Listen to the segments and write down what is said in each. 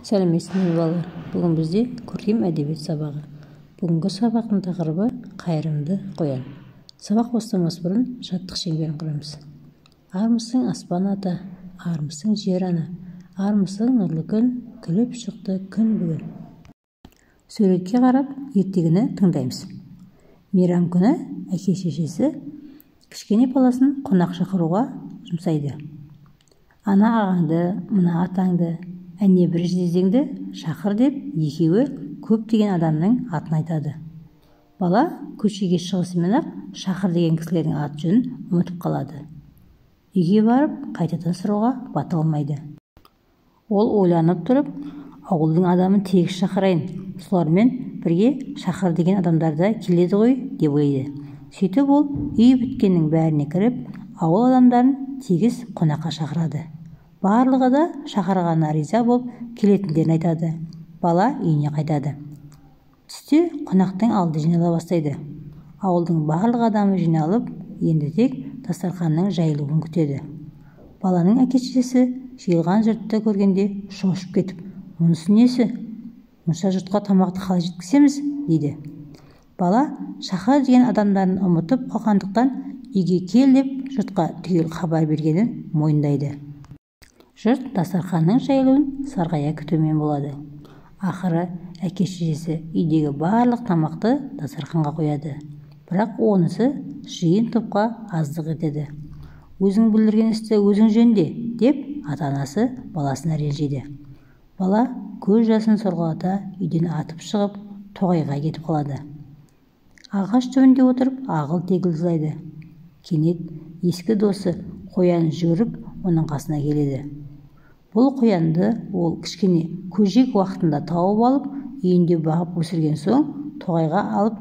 Сәлеметсіздер балалар. Бүгін бізде көркем әдебиет сабағы. Бүгінгі сабақтың тақырыбы қайырымды қоян. Сабақ бастамас бұрын жаттық шеңберін құрамыз. Армысың аспан ата, армысың жер ана, армысың нұрлы күн, күліп шықты күн бүгін. Суретке қарап, ертегіні тыңдаймыз. Мейрам күні әке шешесі кішкене баласын қонақ шақыруға жұмсайды. Ана ағаңды, мына атаңды, әне бір жездеңді шақыр деп екеуі көптеген адамның атын айтады. Бала көшеге шығысымен-ақ шақыр деген кісілердің ат жөнін ұмытып қалады. Үйге барып қайтадан сұрауға бата алмайды. Ол ойланып тұрып, ауылдың адамын тегіс шақырайын, солармен бірге шақыр деген адамдарда келеді ғой деп ойлайды. Сөйтіп ол үй біткеннің бәріне кіріп, ауыл адамдарын тегіс қонаққа шақырады. Барлығы да шақырғанына риза болып келетіндерін айтады. Бала үйіне қайтады. Түсте қонақтың алды жинала бастайды. Ауылдың барлық адамы жиналып, енді тек дастарханның жайылуын күтеді. Баланың әке-шешесі жиылған жұртты көргенде шошып кетіп, "Мұнысы несі? Мұнша жұртқа тамақты қалай жеткіземіз?" дейді. Бала шақыр деген адамдарын ұмытып қалғандықтан үйге кел деп жұртқа түгел хабар бергенін мойындайды. Жұрт дастарханның жайылуын сарғая күтумен болады. Ақыры әке-шешесі үйдегі барлық тамақты дастарханға қояды. Бірақ онысы жиын топқа аздық етеді. "Өзің бүлдірген істі өзің жөнде" деп ата-анасы баласына ренжиді. Бала көз жасын сорғалата үйден атып шығып, тоғайға кетіп қалады. Ағаш түбінде отырып ағыл-тегіл жылайды. Кенет ескі досы қоян жүгіріп оның қасына келеді. Бұл қоянды ол кішкене көжек уақытында тауып алып, үйінде бағып өсірген соң тоғайға алып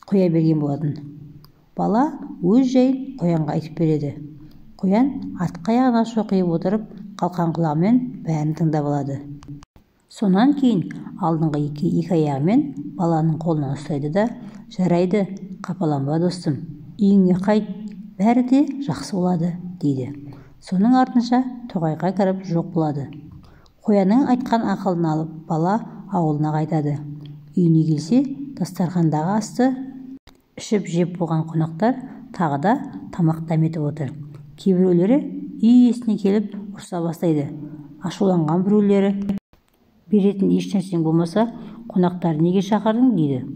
қоя берген болатын. Бала өз жайын қоянға айтып береді. Қоян артқы аяғына шоқиып отырып, қалқан құлағымен бәрін тыңдап алады. Сонан кейін алдыңғы екі аяғымен баланың қолынан ұстайды да, "Жарайды, қапаланба достым, үйіңе қайт, бәрі де жақсы болады" дейді. Соның артынша тоғайға кіріп жоқ болады. Қоянның айтқан ақылын алып, бала ауылына қайтады. Үйіне келсе, дастархандағы асты ішіп жеп болған қонақтар тағы да тамақ дәметіп отыр. Кейбіреулері үй иесіне келіп ұрса бастайды. Ашуланған біреулері, "Беретін еш нәрсең болмаса, қонақтар неге шақырдың?" дейді.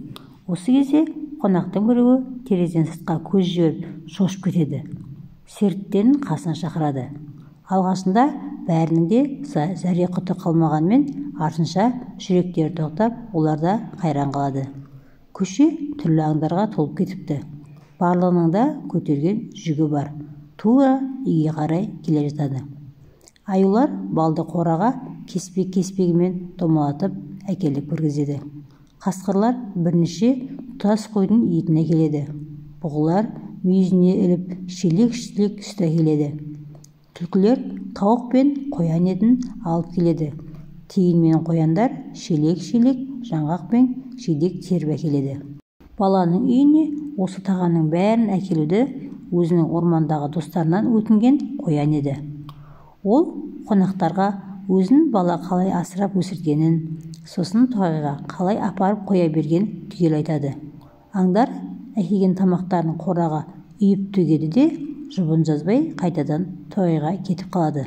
Осы кезде қонақтың біреуі терезеден сыртқа көз жіберіп шошып кетеді. Серіктерін қасына шақырады. Алғашында бәрінің де зәре-құты қалмағанмен, артынша жүректері тоқтап, олар да қайран қалады. Көше түрлі аңдарға толып кетіпті. Барлығының да көтерген жүгі бар. Тура үйге қарай келе жатады. Аюлар балды қораға кеспек-кеспегімен домалатып әкеліп кіргізеді. Қасқырлар бірнеше тұтас қойдың етін әкеледі. Бұғылар мүйізіне іліп шелек-шелек сүт әкеледі. Түлкілер тауық пен қоян етін алып келеді. Тиін мен қояндар шелек-шелек жаңғақ пен жидек теріп әкеледі. Баланың үйіне осы тағамның бәрін әкелуді өзінің ормандағы достарынан өтінген қоян еді. Ол қонақтарға өзін бала қалай асырап өсіргенін, сосын тоғайға қалай апарып қоя берген түгел айтады. Аңдар әкелген тамақтарын қораға үйіп төгеді де, жұбын жазбай қайтадан тоғайға кетіп қалады.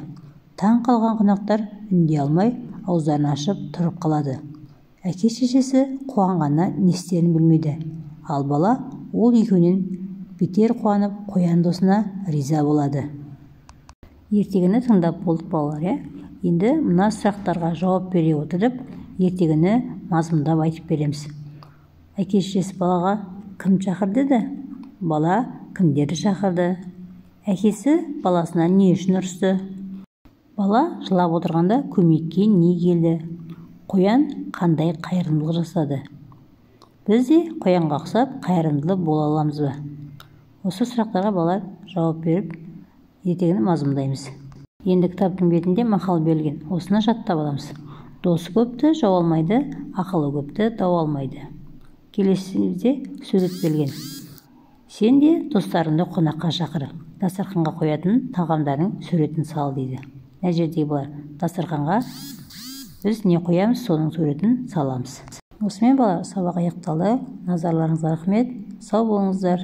Таң қалған қонақтар үндей алмай, ауыздарын ашып тұрып қалады. Әке-шешесі қуанғаннан не істерін білмейді. Ал бала ол екеуінен бетер қуанып, қоян досына риза болады. Ертегіні тыңдап болдық балалар, Енді мына сұрақтарға жауап бере отырып, ертегіні мазмұндап айтып береміз. Әке-шешесі балаға "Кім шақыр?" деді. Бала кімдерді шақырды? Әкесі баласына не үшін ұрысты? Бала жылап отырғанда көмекке не келді? Қоян қандай қайырымдылық жасады? Біз де қоянға ұқсап қайырымдылы бола аламыз ба? Осы сұрақтарға балалар жауап беріп, ертегіні мазмұндаймыз. Енді кітаптың бетінде мақал берілген. Осыны жаттап аламыз. "Досы көпті жау алмайды, ақылы көпті дау алмайды." Келесіде сурет берілген. "Сен де достарыңды қонаққа шақыр, дастарханға қоятын тағамдардың суретін сал" дейді. Мына жердегі балалар дастарханға біз не қоямыз, соның суретін саламыз. Осымен бала, сабақ аяқталды. Назарларыңызға рахмет. Сау болыңыздар.